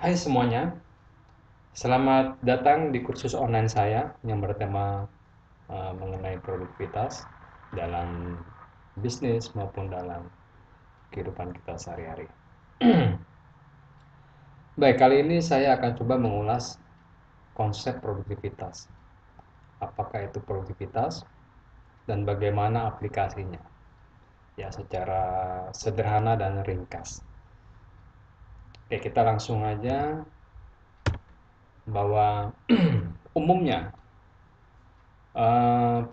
Hai semuanya, selamat datang di kursus online saya yang bertema mengenai produktivitas dalam bisnis maupun dalam kehidupan kita sehari-hari. Baik, kali ini saya akan coba mengulas konsep produktivitas. Apakah itu produktivitas dan bagaimana aplikasinya? Ya, secara sederhana dan ringkas. Oke, kita langsung aja bahwa umumnya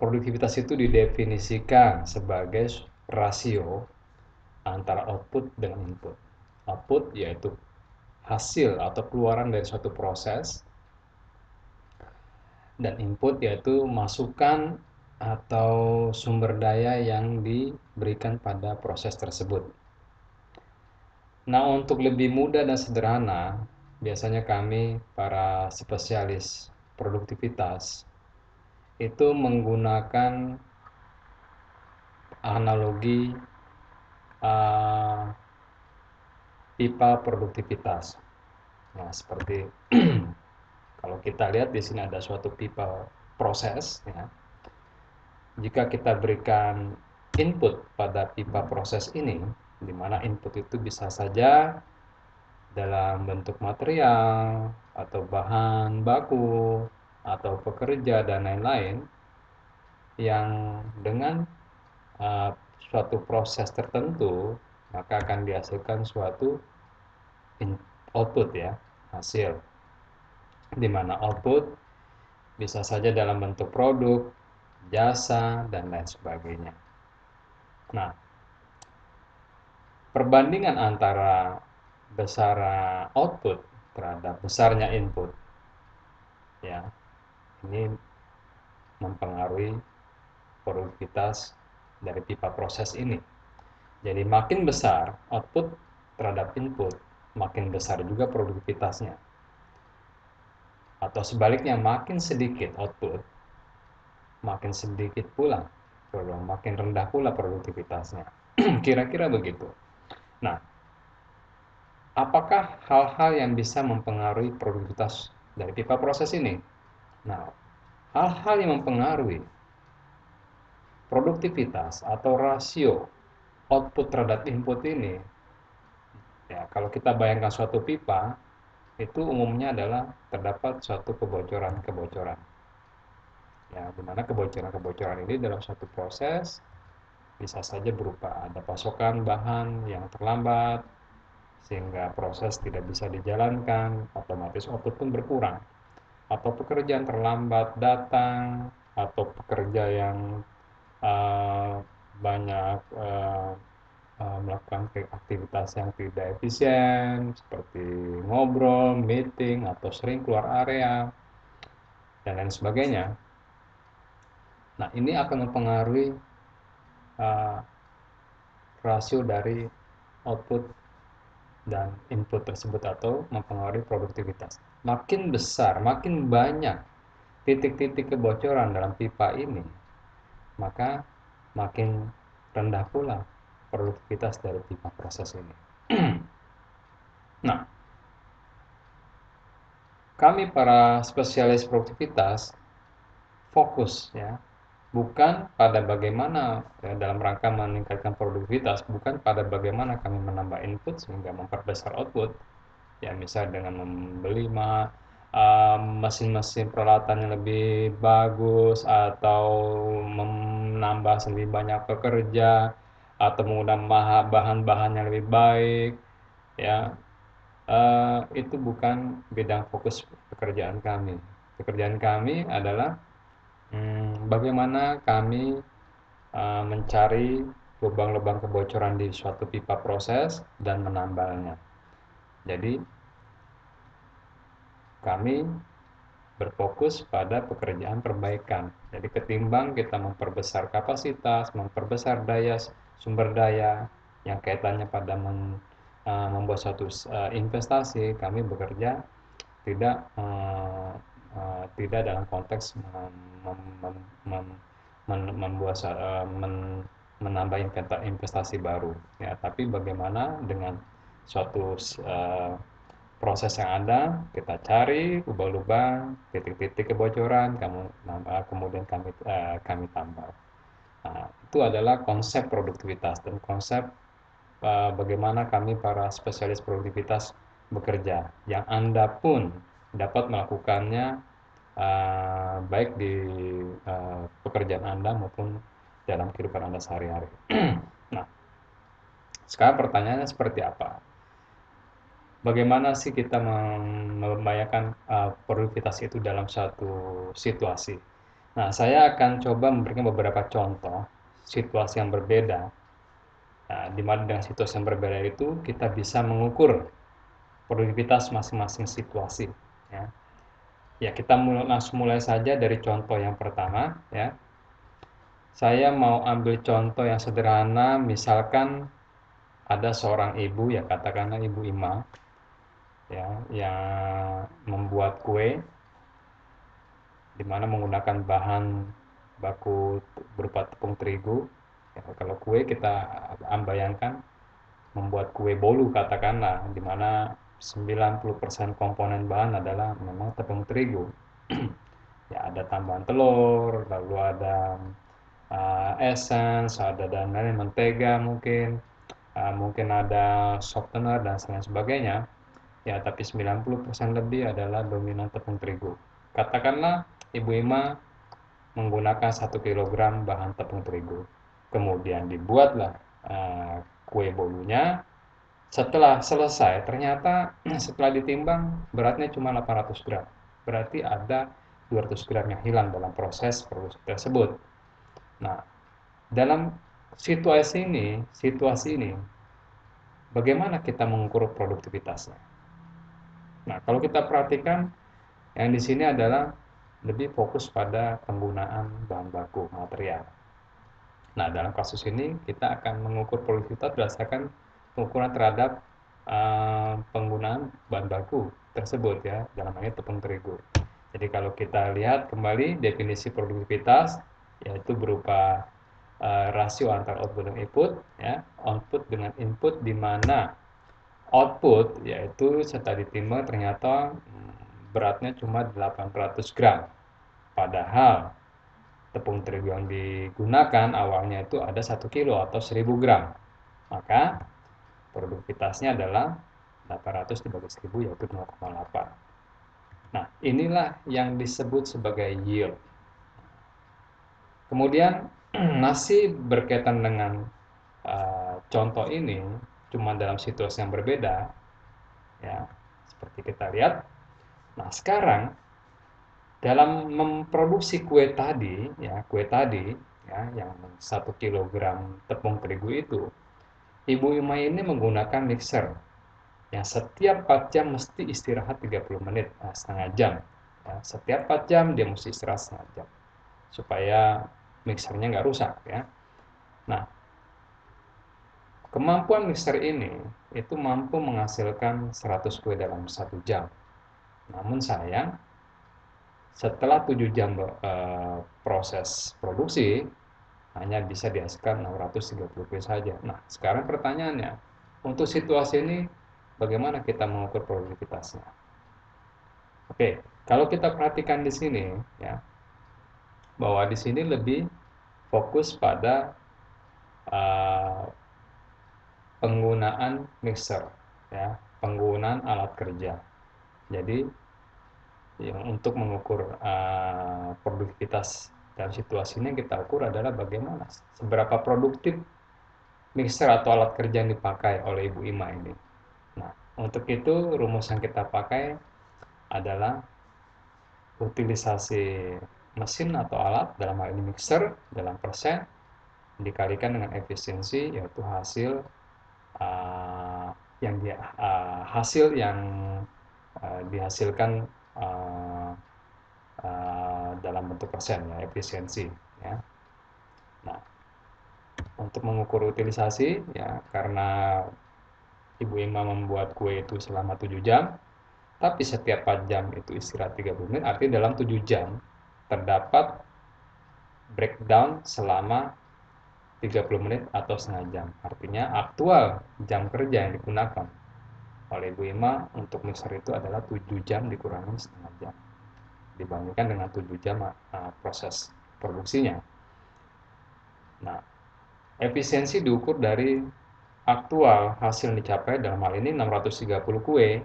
produktivitas itu didefinisikan sebagai rasio antara output dengan input. Output yaitu hasil atau keluaran dari suatu proses, dan input yaitu masukan atau sumber daya yang diberikan pada proses tersebut. Nah, untuk lebih mudah dan sederhana, biasanya kami para spesialis produktivitas itu menggunakan analogi uh, pipa produktivitas. Nah, seperti kalau kita lihat di sini ada suatu pipa proses, ya. Jika kita berikan input pada pipa proses ini, di mana input itu bisa saja dalam bentuk material atau bahan baku atau pekerja dan lain-lain, yang dengan uh, suatu proses tertentu maka akan dihasilkan suatu output, ya, hasil, di mana output bisa saja dalam bentuk produk, jasa, dan lain sebagainya. Nah, perbandingan antara besar output terhadap besarnya input, ya, ini mempengaruhi produktivitas dari pipa proses ini. Jadi makin besar output terhadap input, makin besar juga produktivitasnya. Atau sebaliknya, makin sedikit output, makin sedikit pula, makin rendah pula produktivitasnya. Kira-kira begitu. Nah, apakah hal-hal yang bisa mempengaruhi produktivitas dari pipa proses ini? Nah, hal-hal yang mempengaruhi produktivitas atau rasio output terhadap input ini, ya, kalau kita bayangkan suatu pipa, itu umumnya adalah terdapat suatu kebocoran-kebocoran. Ya, di mana kebocoran-kebocoran ini dalam suatu proses bisa saja berupa ada pasokan bahan yang terlambat, sehingga proses tidak bisa dijalankan, otomatis output pun berkurang. Atau pekerjaan terlambat datang, atau pekerja yang uh, banyak melakukan aktivitas yang tidak efisien, seperti ngobrol, meeting, atau sering keluar area, dan lain sebagainya. Nah, ini akan mempengaruhi uh, rasio dari output dan input tersebut atau mempengaruhi produktivitas. Makin besar, makin banyak titik-titik kebocoran dalam pipa ini, maka makin rendah pula produktivitas dari pipa proses ini. Nah, kami para spesialis produktivitas fokus, ya, bukan pada bagaimana, ya, dalam rangka meningkatkan produktivitas, bukan pada bagaimana kami menambah input sehingga memperbesar output, ya, misal dengan membeli mesin-mesin peralatan yang lebih bagus, atau menambah lebih banyak pekerja, atau menggunakan bahan-bahan yang lebih baik, ya. Itu bukan bidang fokus pekerjaan kami. Pekerjaan kami adalah bagaimana kami mencari lubang-lubang kebocoran di suatu pipa proses dan menambahnya. Jadi kami berfokus pada pekerjaan perbaikan. Jadi ketimbang kita memperbesar kapasitas, memperbesar sumber daya yang kaitannya pada membuat suatu investasi, kami bekerja tidak tidak dalam konteks membuat menambah investasi baru, ya, tapi bagaimana dengan suatu proses yang ada, kita cari lubang-lubang, titik-titik kebocoran, kemudian kami tambal. Nah, itu adalah konsep produktivitas dan konsep bagaimana kami para spesialis produktivitas bekerja. Yang Anda pun dapat melakukannya baik di pekerjaan Anda maupun dalam kehidupan Anda sehari-hari. Nah, sekarang pertanyaannya seperti apa? Bagaimana sih kita membayangkan produktivitas itu dalam suatu situasi? Nah, saya akan coba memberikan beberapa contoh situasi yang berbeda. Nah, di mana dengan situasi yang berbeda itu kita bisa mengukur produktivitas masing-masing situasi. Ya, ya kita langsung mulai saja dari contoh yang pertama. Ya, saya mau ambil contoh yang sederhana, misalkan ada seorang ibu, ya katakanlah Ibu Ima, ya, yang membuat kue, di mana menggunakan bahan baku berupa tepung terigu. Ya, kalau kue kita bayangkan membuat kue bolu katakanlah, di mana 90% komponen bahan adalah memang tepung terigu. Ya, ada tambahan telur, lalu ada essence, ada dan lain mentega mungkin, mungkin ada softener dan lain sebagainya. Ya, tapi 90% lebih adalah dominan tepung terigu. Katakanlah Ibu Ima menggunakan 1 kg bahan tepung terigu. Kemudian dibuatlah kue bolunya. Setelah selesai, ternyata setelah ditimbang beratnya cuma 800 gram. Berarti ada 200 gram yang hilang dalam proses produksi tersebut. Nah, dalam situasi ini, bagaimana kita mengukur produktivitasnya? Nah, kalau kita perhatikan, yang di sini adalah lebih fokus pada penggunaan bahan baku material. Nah, dalam kasus ini kita akan mengukur produktivitas berdasarkan pengukuran terhadap penggunaan bahan baku tersebut, ya, dalam hal ini tepung terigu. Jadi kalau kita lihat kembali definisi produktivitas, yaitu berupa rasio antara output dan input, ya, output dengan input, di mana output yaitu setelah ditimbang ternyata beratnya cuma 800 gram. Padahal tepung terigu yang digunakan awalnya itu ada 1 kilo atau 1000 gram. Maka produktivitasnya adalah 800 dibagi 1000 yaitu 0,8. Nah, inilah yang disebut sebagai yield. Kemudian masih berkaitan dengan contoh ini, cuma dalam situasi yang berbeda, ya, seperti kita lihat. Nah, sekarang dalam memproduksi kue tadi, ya, yang 1 kg tepung terigu itu, Ibu Ima ini menggunakan mixer yang setiap 4 jam mesti istirahat 30 menit, setengah jam. Ya, setiap 4 jam dia mesti istirahat setengah jam supaya mixernya nggak rusak, ya. Nah, kemampuan mixer ini itu mampu menghasilkan 100 kue dalam 1 jam. Namun sayang, setelah 7 jam proses produksi, hanya bisa dihasilkan 630 kue saja. Nah, sekarang pertanyaannya, untuk situasi ini bagaimana kita mengukur produktivitasnya? Oke, kalau kita perhatikan di sini, ya, bahwa di sini lebih fokus pada penggunaan mixer, ya, penggunaan alat kerja. Jadi yang untuk mengukur produktivitas dalam situasi ini yang kita ukur adalah bagaimana seberapa produktif mixer atau alat kerja yang dipakai oleh Ibu Ima ini. Nah, untuk itu rumus yang kita pakai adalah utilisasi mesin atau alat, dalam hal ini mixer, dalam persen dikalikan dengan efisiensi, yaitu hasil yang dihasilkan dalam bentuk persen, ya, efisiensi, ya. Nah, untuk mengukur utilisasi, ya, karena Ibu Ima membuat kue itu selama 7 jam, tapi setiap 4 jam itu istirahat 30 menit, artinya dalam 7 jam terdapat breakdown selama 30 menit atau setengah jam. Artinya aktual jam kerja yang digunakan oleh Ibu Ima untuk mixer itu adalah 7 jam dikurangi setengah jam dibandingkan dengan 7 jam proses produksinya. Nah, efisiensi diukur dari aktual hasil yang dicapai, dalam hal ini 630 kue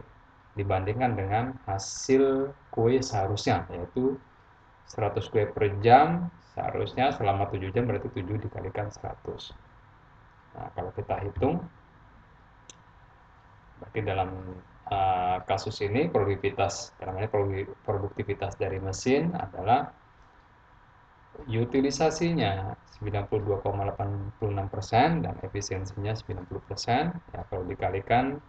dibandingkan dengan hasil kue seharusnya, yaitu 100 kue per jam, seharusnya selama 7 jam berarti 7 dikalikan 100. Nah, kalau kita hitung, berarti dalam kasus ini produktivitas dari mesin adalah utilisasinya 92,86% dan efisiensinya 90%. Ya, kalau dikalikan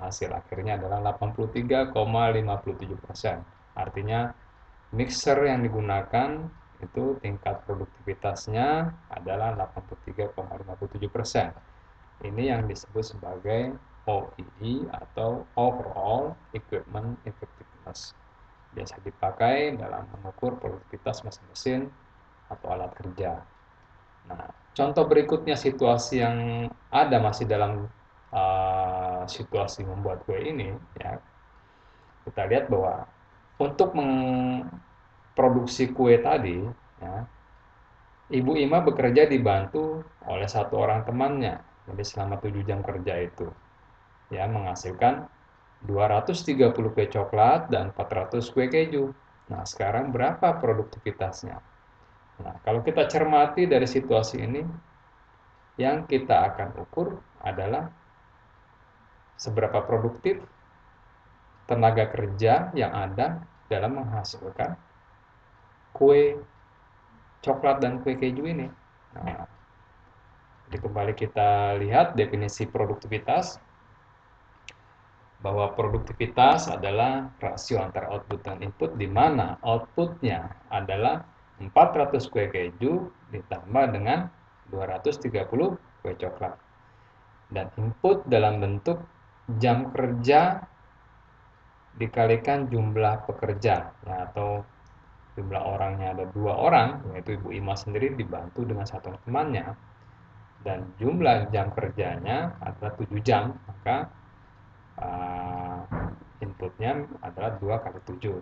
hasil akhirnya adalah 83,57%. Artinya mixer yang digunakan itu tingkat produktivitasnya adalah 83,57%. Ini yang disebut sebagai OEE atau Overall Equipment Effectiveness. Biasa dipakai dalam mengukur produktivitas mesin-mesin atau alat kerja. Nah, contoh berikutnya situasi yang ada masih dalam situasi membuat kue ini, ya, kita lihat bahwa untuk memproduksi kue tadi, ya, Ibu Ima bekerja dibantu oleh satu orang temannya. Jadi selama 7 jam kerja itu, ya, menghasilkan 230 kue coklat dan 400 kue keju. Nah, sekarang berapa produktivitasnya? Nah, kalau kita cermati dari situasi ini, yang kita akan ukur adalah seberapa produktif tenaga kerja yang ada dalam menghasilkan kue coklat dan kue keju ini. Nah, jadi kembali kita lihat definisi produktivitas, bahwa produktivitas adalah rasio antara output dan input, di mana outputnya adalah 400 kue keju ditambah dengan 230 kue coklat. Dan input dalam bentuk jam kerja dikalikan jumlah pekerja, ya, atau jumlah orangnya ada 2 orang, yaitu Ibu Ima sendiri dibantu dengan satu temannya, dan jumlah jam kerjanya adalah 7 jam, maka inputnya adalah 2 kali 7.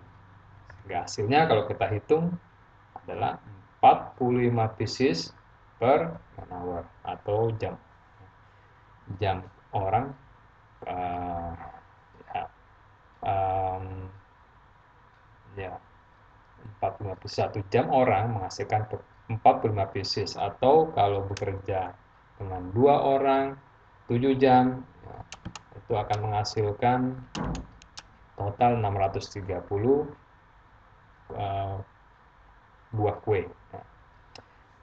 Sehingga hasilnya kalau kita hitung adalah 45 pieces per 1 hour atau jam orang, ya, ya, 1 jam orang menghasilkan 45 pieces, atau kalau bekerja dengan 2 orang 7 jam, ya, itu akan menghasilkan total 630 buah kue.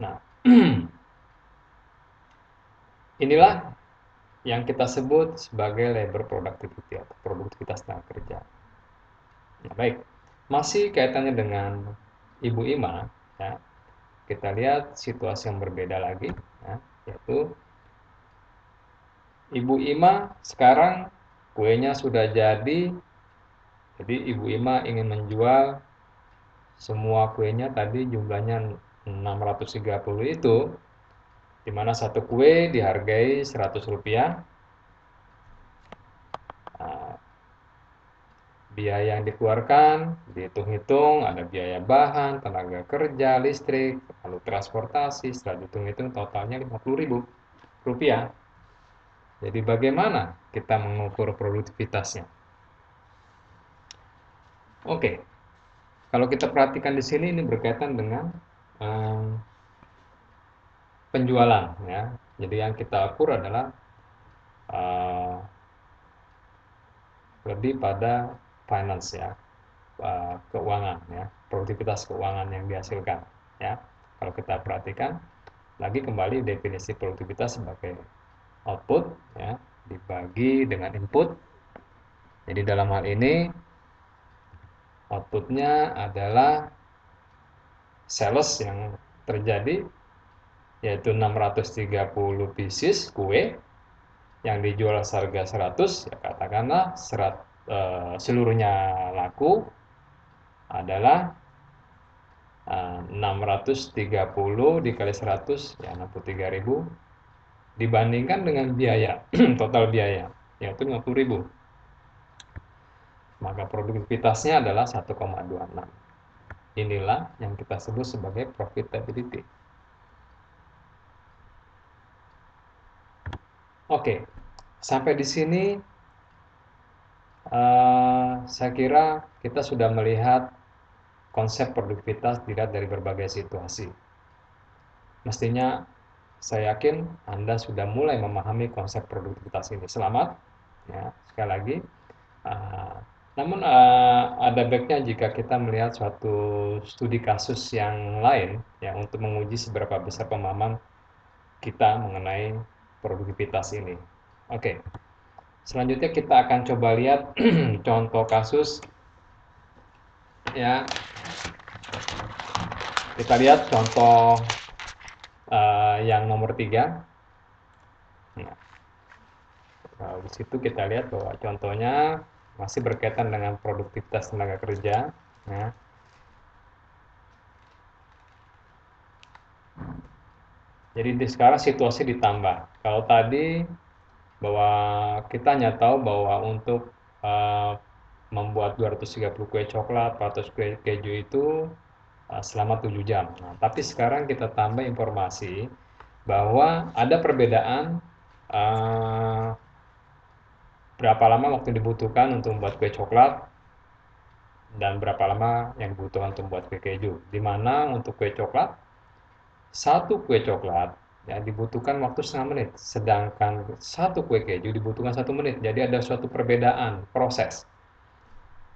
Nah, inilah yang kita sebut sebagai labor productivity atau produktivitas tenaga kerja. Nah, baik, masih kaitannya dengan Ibu Ima, ya, kita lihat situasi yang berbeda lagi, ya, yaitu Ibu Ima sekarang kuenya sudah jadi Ibu Ima ingin menjual semua kuenya, tadi jumlahnya 630 itu, di mana satu kue dihargai Rp100. Nah, biaya yang dikeluarkan dihitung-hitung, ada biaya bahan, tenaga kerja, listrik, lalu transportasi, setelah dihitung-hitung totalnya Rp50.000. Jadi bagaimana kita mengukur produktivitasnya? Oke, kalau kita perhatikan di sini, ini berkaitan dengan penjualan, ya. Jadi yang kita ukur adalah lebih pada finance, ya, keuangan, ya, produktivitas keuangan yang dihasilkan, ya. Kalau kita perhatikan lagi kembali definisi produktivitas sebagai output, ya, dibagi dengan input. Jadi dalam hal ini outputnya adalah sales yang terjadi, yaitu 630 pieces kue yang dijual seharga 100, ya, katakanlah seluruhnya laku adalah 630 dikali 100, ya, 63.000, dibandingkan dengan biaya total biaya yaitu 50.000. Maka produktivitasnya adalah 1,26. Inilah yang kita sebut sebagai profitability. Oke, sampai di sini saya kira kita sudah melihat konsep produktivitas dilihat dari berbagai situasi. Mestinya saya yakin Anda sudah mulai memahami konsep produktivitas ini. Selamat, ya, sekali lagi. Namun ada baiknya jika kita melihat suatu studi kasus yang lain ya untuk menguji seberapa besar pemahaman kita mengenai produktivitas ini. Oke. Selanjutnya kita akan coba lihat contoh kasus ya. Kita lihat contoh yang nomor 3. Nah, di situ kita lihat bahwa contohnya masih berkaitan dengan produktivitas tenaga kerja. Ya. Jadi sekarang situasi ditambah. Kalau tadi bahwa kita hanya tahu bahwa untuk membuat 230 kue coklat, 400 kue keju itu selama 7 jam. Nah, tapi sekarang kita tambah informasi bahwa ada perbedaan berapa lama waktu dibutuhkan untuk membuat kue coklat dan berapa lama yang dibutuhkan untuk membuat kue keju. Di mana untuk kue coklat, satu kue coklat ya dibutuhkan waktu setengah menit, sedangkan satu kue keju dibutuhkan 1 menit. Jadi ada suatu perbedaan proses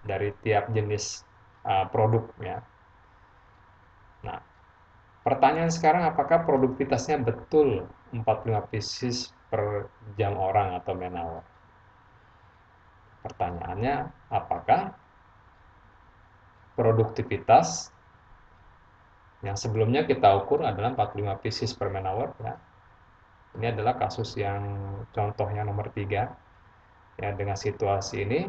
dari tiap jenis produk ya. Nah, pertanyaan sekarang apakah produktivitasnya betul 45 pieces per jam orang atau man hour? Pertanyaannya, apakah produktivitas yang sebelumnya kita ukur adalah 45 pieces per man hour ya. Ini adalah kasus yang contohnya nomor 3 ya, dengan situasi ini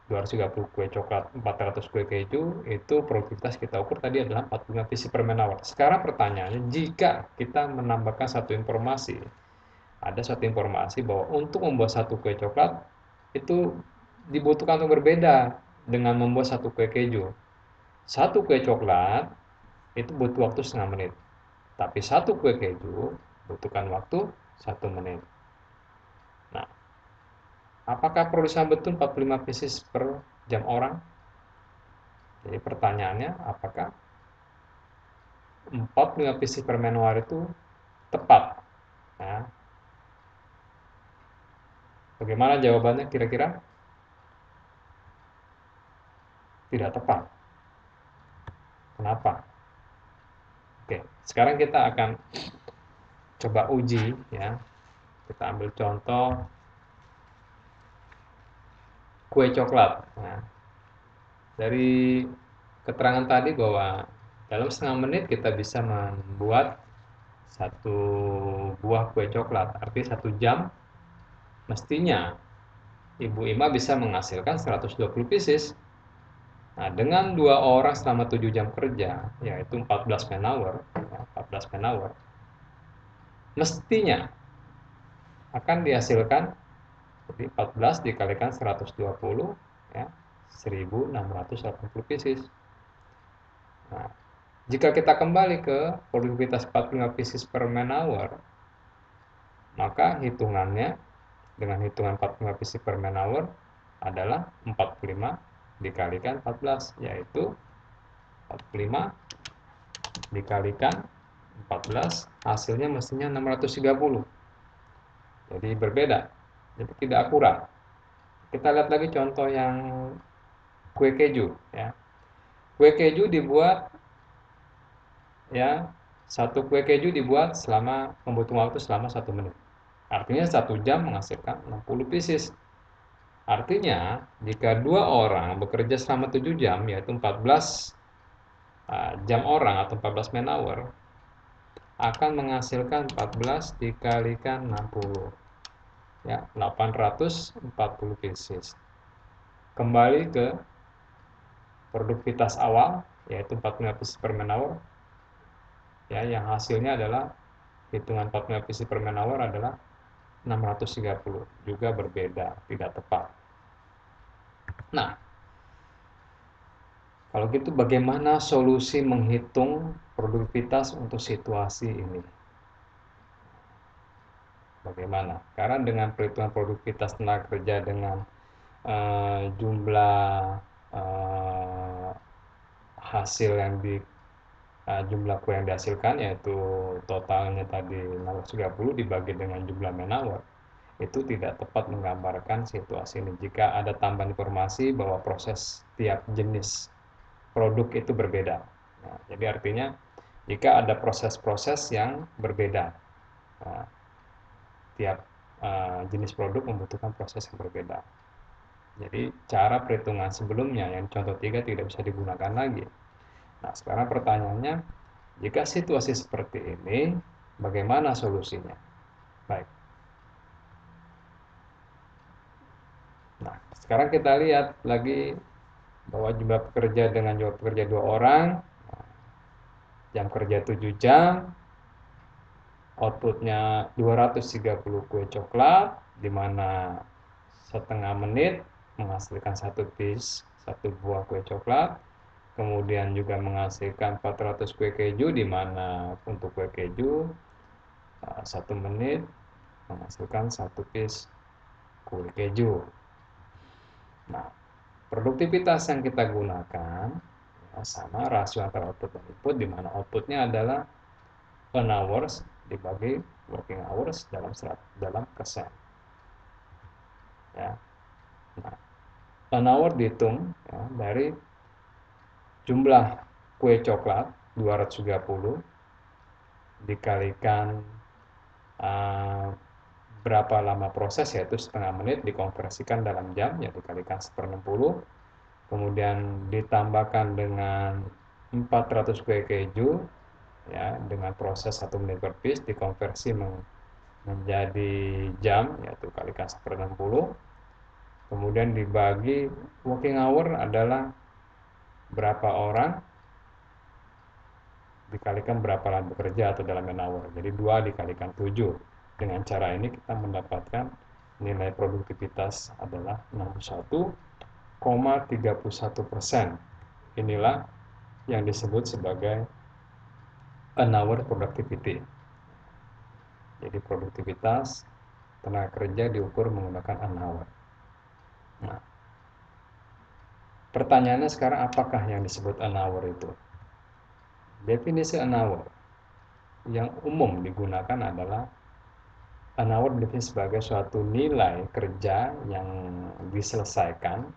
230 kue coklat, 400 kue keju, itu produktivitas kita ukur tadi adalah 45 pieces per man hour. Sekarang pertanyaannya, jika kita menambahkan satu informasi, ada satu informasi bahwa untuk membuat satu kue coklat itu dibutuhkan untuk berbeda dengan membuat satu kue keju. Satu kue coklat itu butuh waktu setengah menit, tapi satu kue keju butuhkan waktu 1 menit. Nah, apakah perusahaan betul 45 pieces per jam orang? Jadi pertanyaannya, apakah 45 pieces per man hour itu tepat? Nah, bagaimana jawabannya kira-kira? Tidak tepat. Kenapa? Oke, sekarang kita akan coba uji ya. Kita ambil contoh kue coklat. Nah, dari keterangan tadi bahwa dalam setengah menit kita bisa membuat satu buah kue coklat. Artinya 1 jam mestinya Ibu Ima bisa menghasilkan 120 pieces. Nah, dengan 2 orang selama 7 jam kerja, yaitu 14 man hour, ya, 14 man hour, mestinya akan dihasilkan jadi 14 dikalikan 120 ya, 1680 pieces. Nah, jika kita kembali ke produktivitas 45 pieces per man hour, maka hitungannya dengan hitungan 45 pieces per man hour adalah 45 dikalikan 14, yaitu 45 dikalikan 14, hasilnya mestinya 630. Jadi berbeda, jadi tidak akurat. Kita lihat lagi contoh yang kue keju ya. Kue keju dibuat ya, satu kue keju dibuat selama membutuhkan waktu selama 1 menit. Artinya 1 jam menghasilkan 60 pieces. Artinya jika 2 orang bekerja selama 7 jam yaitu 14 jam orang atau 14 man hour akan menghasilkan 14 dikalikan 60 ya, 840 pieces. Kembali ke produktivitas awal yaitu 45 pieces per man hour ya, yang hasilnya adalah hitungan 45 pieces per man hour adalah 630 juga berbeda, tidak tepat. Nah, kalau gitu bagaimana solusi menghitung produktivitas untuk situasi ini? Bagaimana? Karena dengan perhitungan produktivitas tenaga kerja dengan jumlah eh, hasil yang di jumlah kue yang dihasilkan, yaitu totalnya tadi 630 dibagi dengan jumlah man hour, itu tidak tepat menggambarkan situasi ini jika ada tambahan informasi bahwa proses tiap jenis produk itu berbeda. Nah, jadi artinya jika ada proses-proses yang berbeda, nah, tiap jenis produk membutuhkan proses yang berbeda. Jadi cara perhitungan sebelumnya yang contoh 3 tidak bisa digunakan lagi. Nah, sekarang pertanyaannya, jika situasi seperti ini, bagaimana solusinya? Baik. Nah, sekarang kita lihat lagi bahwa jumlah pekerja dengan jumlah pekerja 2 orang, jam kerja 7 jam, outputnya 230 kue coklat, di mana setengah menit menghasilkan satu buah kue coklat, kemudian juga menghasilkan 400 kue keju, di mana untuk kue keju 1 menit menghasilkan satu piece kue keju. Nah, produktivitas yang kita gunakan ya, sama rasio antara output dan input, di mana outputnya adalah on hours dibagi working hours dalam persen. Ya. Nah, on hour dihitung ya, dari jumlah kue coklat 230 dikalikan berapa lama proses, yaitu setengah menit, dikonversikan dalam jam ya dikalikan 1/60, kemudian ditambahkan dengan 400 kue keju ya dengan proses 1 menit per piece, dikonversi menjadi jam yaitu kalikan 1/60, kemudian dibagi working hour adalah berapa orang dikalikan berapa lama bekerja atau dalam man hour, jadi 2 dikalikan 7. Dengan cara ini kita mendapatkan nilai produktivitas adalah 61,31%. Inilah yang disebut sebagai an hour productivity. Jadi produktivitas tenaga kerja diukur menggunakan an hour. Nah, pertanyaannya sekarang, apakah yang disebut an hour itu? Definisi an hour yang umum digunakan adalah an hour definisi sebagai suatu nilai kerja yang diselesaikan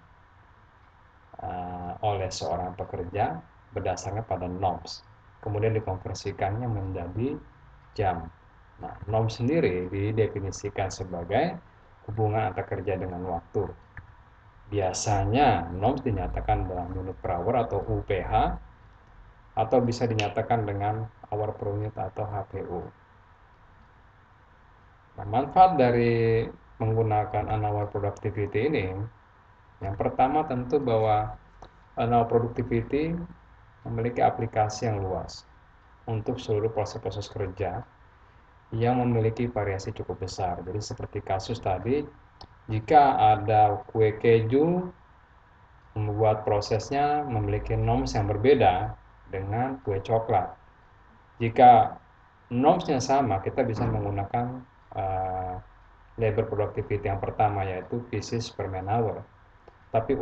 oleh seorang pekerja berdasarkan pada norms, kemudian dikonversikannya menjadi jam. Nah, norm sendiri didefinisikan sebagai hubungan antara kerja dengan waktu. Biasanya norms dinyatakan dalam unit per hour atau UPH, atau bisa dinyatakan dengan hour per unit atau HPU. Nah, manfaat dari menggunakan an hour productivity ini, yang pertama tentu bahwa an hour productivity memiliki aplikasi yang luas untuk seluruh proses-proses kerja yang memiliki variasi cukup besar. Jadi seperti kasus tadi, jika ada kue keju, membuat prosesnya memiliki norms yang berbeda dengan kue coklat. Jika normsnya sama, kita bisa menggunakan labor productivity yang pertama, yaitu pieces per man hour. Tapi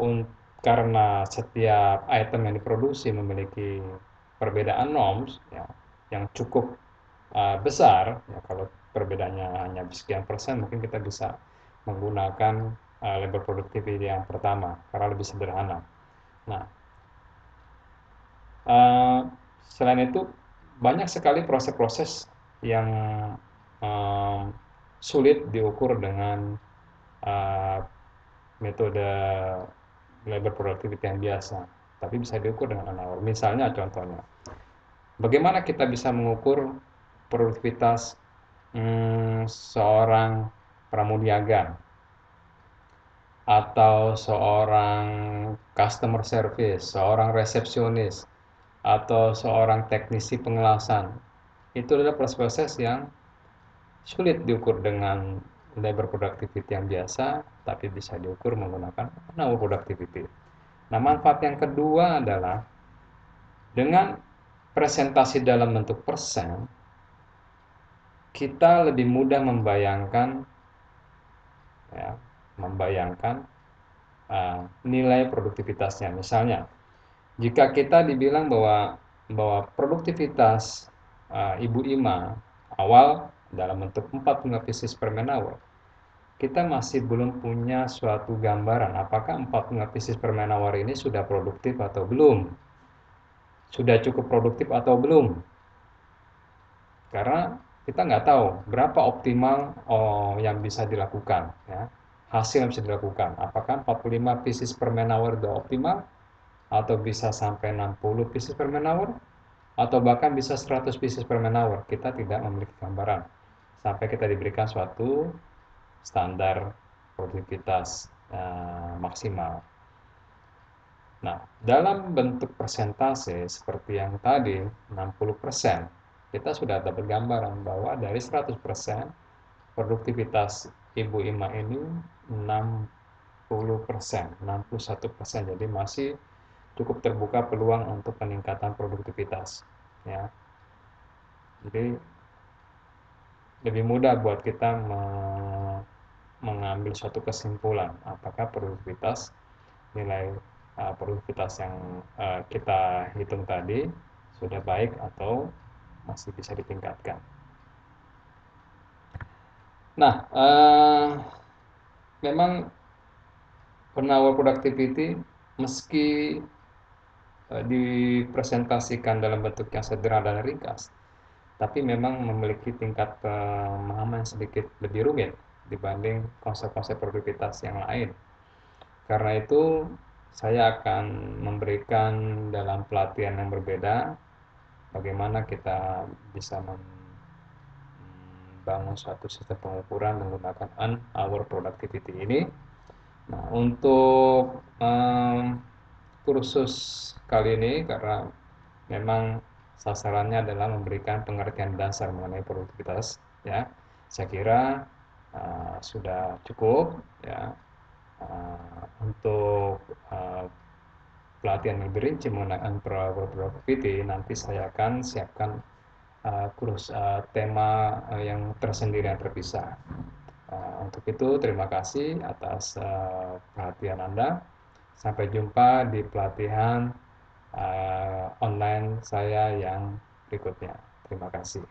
karena setiap item yang diproduksi memiliki perbedaan norms ya, yang cukup besar ya, kalau perbedaannya hanya sekian persen, mungkin kita bisa menggunakan labor productivity yang pertama karena lebih sederhana. Nah, selain itu banyak sekali proses-proses yang sulit diukur dengan metode labor productivity yang biasa, tapi bisa diukur dengan an hour. Misalnya contohnya, bagaimana kita bisa mengukur produktivitas seorang pramuniaga atau seorang customer service, seorang resepsionis, atau seorang teknisi pengelasan. Itu adalah proses-proses yang sulit diukur dengan labor productivity yang biasa, tapi bisa diukur menggunakan non-hour productivity. Nah, manfaat yang kedua adalah dengan presentasi dalam bentuk persen, kita lebih mudah membayangkan, ya, membayangkan nilai produktivitasnya. Misalnya, jika kita dibilang bahwa produktivitas Ibu Ima awal dalam bentuk 45 pieces per man hour, kita masih belum punya suatu gambaran apakah 45 pieces per man hour ini sudah produktif atau belum, sudah cukup produktif atau belum, karena kita nggak tahu berapa optimal yang bisa dilakukan, ya, hasil yang bisa dilakukan, apakah 45 pieces per man hour sudah optimal atau bisa sampai 60 pieces per man hour atau bahkan bisa 100 pieces per man hour. Kita tidak memiliki gambaran sampai kita diberikan suatu standar produktivitas maksimal. Nah, dalam bentuk persentase seperti yang tadi 60%, kita sudah dapat gambaran bahwa dari 100% produktivitas Ibu Ima ini 60%, 61%. Jadi masih cukup terbuka peluang untuk peningkatan produktivitas, ya. Jadi lebih mudah buat kita mengambil suatu kesimpulan apakah nilai produktivitas yang kita hitung tadi sudah baik atau masih bisa ditingkatkan. Nah, memang penawar productivity meski dipresentasikan dalam bentuk yang sederhana dan ringkas, tapi memang memiliki tingkat pemahaman sedikit lebih rumit dibanding konsep-konsep produktivitas yang lain. Karena itu, saya akan memberikan dalam pelatihan yang berbeda bagaimana kita bisa membangun suatu sistem pengukuran menggunakan hour productivity ini. Nah, untuk kursus kali ini, karena memang sasarannya adalah memberikan pengertian dasar mengenai produktivitas, ya, saya kira sudah cukup, ya. Untuk pelatihan lebih rinci mengenai productivity, nanti saya akan siapkan kursus tema yang tersendiri yang terpisah. Untuk itu terima kasih atas perhatian Anda. Sampai jumpa di pelatihan online saya yang berikutnya. Terima kasih.